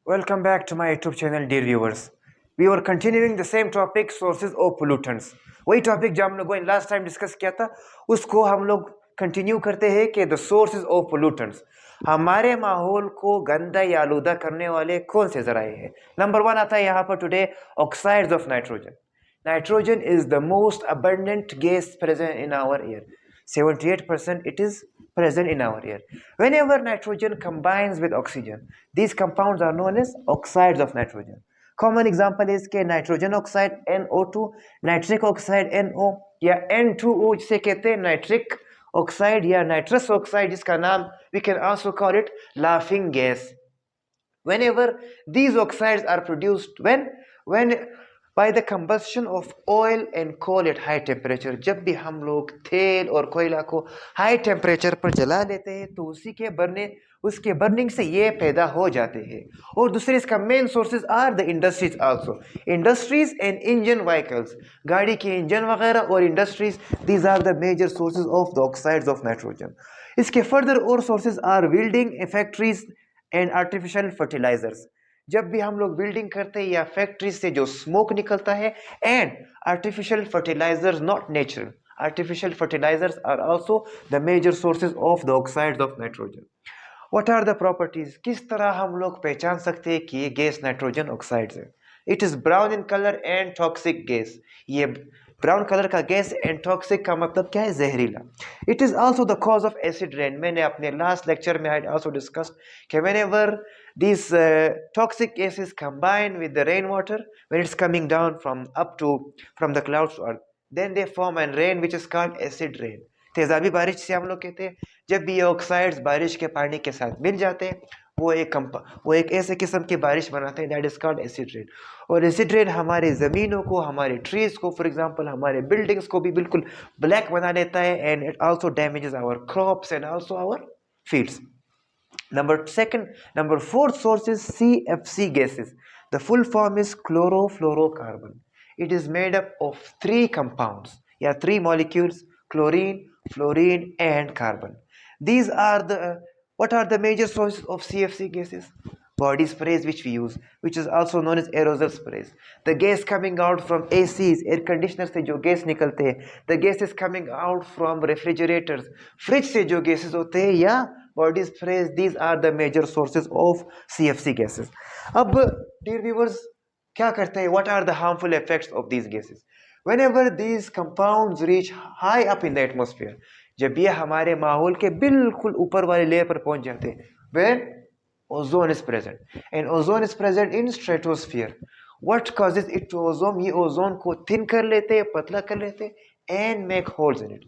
Welcome back to my YouTube channel, dear viewers. We were continuing the same topic, sources of pollutants. वही topic जो हम लोगों ने last time discuss किया था उसको हम लोग कंटिन्यू करते हैं कि द सोर्सेज ऑफ पोल्यूटेंट्स हमारे माहौल को गंदा या आलूदा करने वाले कौन से जराए हैं। नंबर वन आता है यहाँ पर today, oxides of nitrogen. Nitrogen is the most abundant gas present in our air. 78% it is present in our air. Whenever nitrogen combines with oxygen, these compounds are known as oxides of nitrogen. Common example is के nitrogen oxide NO2, nitric oxide NO या N2O जिसे कहते हैं nitric oxide या nitrous oxide जिसका नाम we can also call it laughing gas. Whenever these oxides are produced when by the combustion of oil and coal at high temperature, जब भी हम लोग तेल और कोयला को हाई टेम्परेचर पर जला देते हैं तो उसके बर्निंग से ये पैदा हो जाते हैं. और दूसरे इसका main sources are the industries also. Industries and engine vehicles, गाड़ी के इंजन वगैरह और industries, these are the major sources of the oxides of nitrogen. इसके फर्दर और sources are building factories and artificial fertilisers. जब भी हम लोग बिल्डिंग करते हैं या फैक्ट्री से जो स्मोक निकलता है, and artificial fertilisers, not natural artificial fertilisers are also the major sources of the oxides of nitrogen. What are the properties? किस तरह हम लोग पहचान सकते हैं कि ये गैस नाइट्रोजन ऑक्साइड्स है? It is brown in colour and toxic gas. ये ब्राउन कलर का गैस एंड टॉक्सिक का मतलब क्या है? जहरीला. It is also the cause of acid rain. मैंने अपने लास्ट लेक्चर में आई आल्सो डिस्कस्ड कि whenever these toxic gases combine with the rainwater when it's coming down from the clouds to earth, then they form an rain which is called acid rain. तेजाबी बारिश से हम लोग कहते हैं. जब भी ये ऑक्साइड्स बारिश के पानी के साथ मिल जाते हैं वो एक ऐसे किस्म की बारिश बनाते हैं, that is called acid rain. और एसिड रेन हमारे ज़मीनों को, हमारे ट्रीज को, फॉर एग्जांपल हमारे बिल्डिंग्स को भी बिल्कुल ब्लैक बना देता है, and it also damages our crops and also our fields. Number fourth source is CFC gases. The full form is chlorofluorocarbon. It is made up of three compounds, three molecules: chlorine, fluorine, and carbon. These are what are the major sources of CFC gases? Body sprays which we use, which is also known as aerosol sprays. The gas coming out from ACs, air conditioners से जो gas निकलते हैं, the gases coming out from refrigerators, fridge से जो gases होते हैं, या body sprays, these are the major sources of CFC gases. अब dear viewers, क्या करते हैं? What are the harmful effects of these gases? Whenever these compounds reach high up in the atmosphere, जब ये हमारे माहौल के बिल्कुल ऊपर वाले लेयर पर पहुंच जाते हैं, when ozone is present, and ozone is present in stratosphere. What causes it to ozone? ये ozone को thin कर लेते हैं, पतला कर लेते हैं, and make holes in it.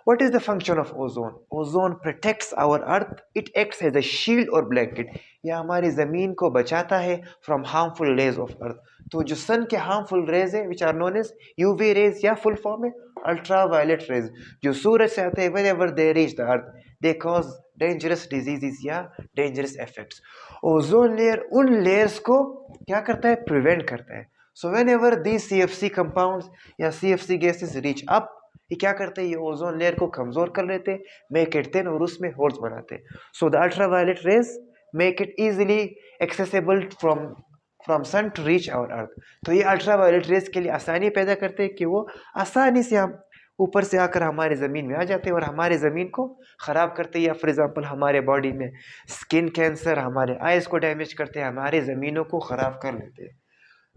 What is the function of ozone? Ozone protects our earth. It acts as a shield or blanket. यह हमारी ज़मीन को बचाता है from harmful rays of earth. तो जो सन के harmful rays है, which are known as UV rays, या full form है ultraviolet rays, जो सूरज से आते हैं, whenever they reach the earth, they cause dangerous diseases या dangerous effects. ओजोन लेयर उन लेयर्स को क्या करता है? प्रिवेंट करता है. सो whenever these CFC compounds या CFC gases reach up, ये क्या करते हैं? ये ओजोन लेयर को कमजोर कर लेते हैं, मेक इट थिन, और उसमें होल्स बनाते हैं. So the ultraviolet rays make it easily accessible from sun to reach our earth. तो ये अल्ट्रावायलेट रेज के लिए आसानी पैदा करते हैं कि वो आसानी से हम ऊपर से आकर हमारे ज़मीन में आ जाते हैं और हमारे ज़मीन को ख़राब करते हैं, या फॉर एग्जांपल हमारे बॉडी में स्किन कैंसर, हमारे आइज़ को डैमेज करते हैं, हमारे ज़मीनों को ख़राब कर लेते हैं.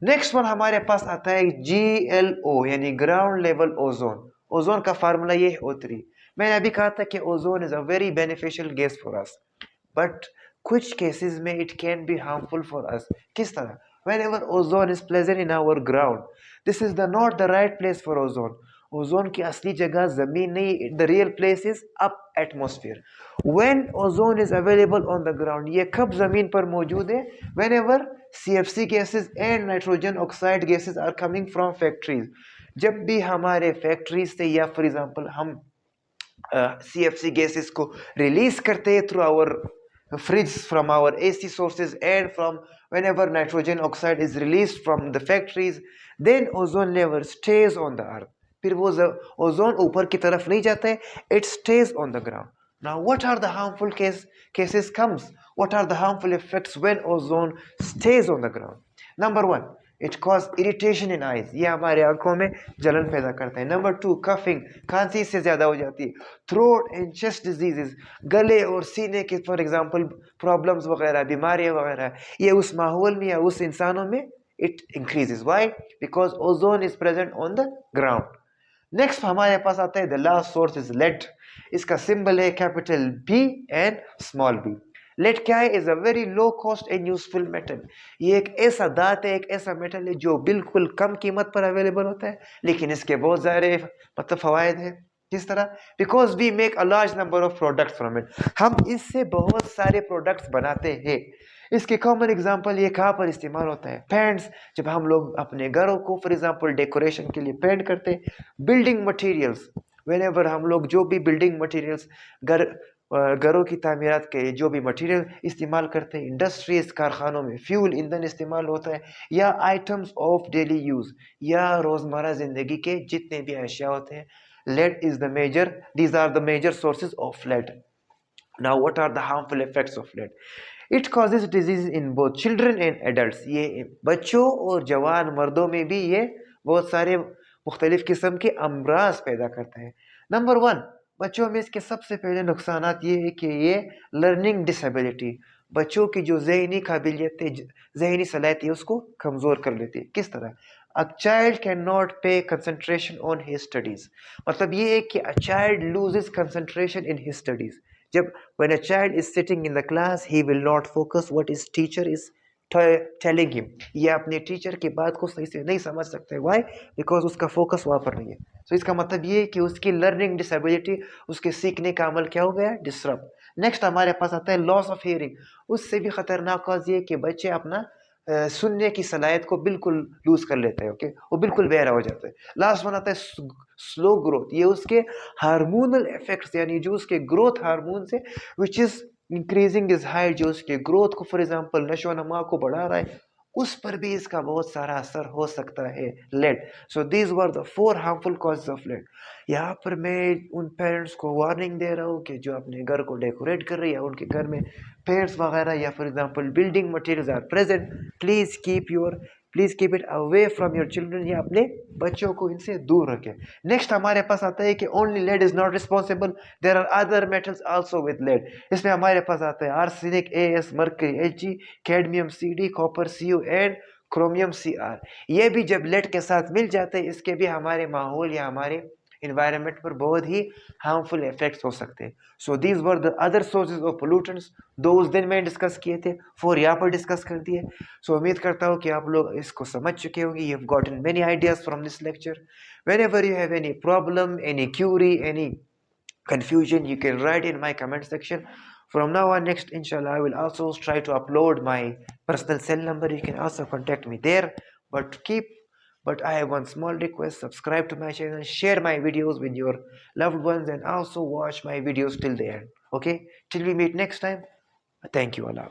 नेक्स्ट वन हमारे पास आता है GLO, यानी ग्राउंड लेवल ओजोन. ओजोन का फार्मूला ये है O3. मैंने अभी कहा था कि ozone is a very beneficial gas for us, but कुछ केसेस में it can be harmful for us. किस तरह? whenever ozone is present in our ground, this is not the right place for ozone. Ozone की असली जगह जमीन नहीं, the real place is up atmosphere. When ozone is available on the ground, ये कब जमीन पर मौजूद है? Whenever CFC gases and nitrogen oxide gases are coming from factories. जब भी हमारे फैक्ट्रीज से या फॉर एग्जांपल हम CFC गैसेस को रिलीज करते हैं through our fridge, from our AC sources, and from whenever nitrogen oxide is released from the factories, then ozone level stays on the earth. फिर वो ओजोन ऊपर की तरफ नहीं जाता है, it stays on the ground. Now what are the harmful cases comes What are the harmful effects when ozone stays on the ground? Number one, it causes irritation in eyes. ये हमारे आंखों में जलन पैदा करता है. Number two, coughing, खांसी से ज़्यादा हो जाती है. Throat and chest diseases, गले और सीने के for example problems वगैरह, बीमारियां वगैरह, ये उस माहौल में या उस इंसानों में it increases. Why? Because ozone is present on the ground. Next हमारे पास आता है the last source is lead. इसका सिंबल है capital B and small B. Lead क्या है? Is a very low cost and useful metal. ये एक ऐसा धात है, एक ऐसा मेटल है जो बिल्कुल कम कीमत पर अवेलेबल होता है, लेकिन इसके बहुत सारे मतलब फवायद हैं. किस तरह? Because we make a large number of products from it. हम इससे बहुत सारे प्रोडक्ट्स बनाते हैं. इसके कॉमन एग्जांपल ये कहाँ पर इस्तेमाल होता है? पेंट्स, जब हम लोग अपने घरों को फॉर एग्जांपल डेकोरेशन के लिए पेंट करते हैं. बिल्डिंग मटेरियल्स, व्हेनेवर हम लोग जो भी बिल्डिंग मटेरियल्स घरों की तामीरात के जो भी मटेरियल इस्तेमाल करते हैं, इंडस्ट्रीज कारखानों में फ्यूल ईंधन इस्तेमाल होता है, या आइटम्स ऑफ डेली यूज या रोज़मर्रा ज़िंदगी के जितने भी अशिया होते हैं, lead is the major, these are the major sources of lead. Now what are the harmful effects of lead? It causes diseases in both children and adults. ये बच्चों और जवान मर्दों में भी ये बहुत सारे मुख्तलिफ किस्म के अमराज पैदा करता है. नंबर वन, बच्चों में इसके सबसे पहले नुकसानात ये है कि ये लर्निंग डिसेबिलिटी, बच्चों की जो जहनी काबिलियत है, जहनी सलाहियत है, उसको कमज़ोर कर लेती है. किस तरह? A child cannot pay concentration on his studies. मतलब ये है कि a child loses concentration in his studies. जब when a child is sitting in the class, he will not focus what his teacher is telling him. ये अपने teacher की बात को सही से नहीं समझ सकते. Why? Because उसका फोकस वहाँ पर नहीं है. So इसका मतलब ये है कि उसकी लर्निंग डिसेबिलिटी, उसके सीखने का अमल क्या हो गया? डिसरप्ट. नेक्स्ट हमारे पास आता है लॉस ऑफ हियरिंग. उससे भी खतरनाक कॉज ये कि बच्चे अपना सुनने की सलाहियत को बिल्कुल लूज कर लेते हैं. ओके, वो बिल्कुल बहरा हो जाता है. लास्ट वन आता है स्लो ग्रोथ. ये उसके हार्मोनल इफेक्ट्स, यानी जो उसके ग्रोथ हार्मोन से which is increasing is height, जो उसके ग्रोथ को फॉर एग्जांपल नशो नमा को बढ़ा रहा है, उस पर भी इसका बहुत सारा असर हो सकता है. Lead. So these were the 4 harmful causes of lead. यहाँ पर मैं उन पेरेंट्स को वार्निंग दे रहा हूँ कि जो अपने घर को डेकोरेट कर रही है, उनके घर में पेंट्स वगैरह या for example building materials are present, please keep it away from your children, या अपने बच्चों को इनसे दूर रखें. नेक्स्ट हमारे पास आता है कि only lead is not responsible, there are other metals also with lead. इसमें हमारे पास आता है arsenic, AS, mercury, HG, cadmium, CD, copper, CU and chromium, CR. ये भी जब लेड के साथ मिल जाते हैं, इसके भी हमारे माहौल या हमारे इन्वायरमेंट पर बहुत ही हार्मफुल इफेक्ट्स हो सकते हैं. सो these were the other sources of pollutants. दो उस दिन मैंने डिस्कस किए थे, 4 यहाँ पर डिस्कस कर दिए. सो उम्मीद करता हूँ कि आप लोग इसको समझ चुके होंगे. You have gotten many ideas from this lecture. Whenever you have any problem, any Curie, any confusion, you can write in my comment section. From now on, next inshallah I will also try to upload my personal cell number. You can also contact me there. But I have one small request: subscribe to my channel, share my videos with your loved ones, and also watch my videos till the end. Okay, till we meet next time. Thank you, Allah.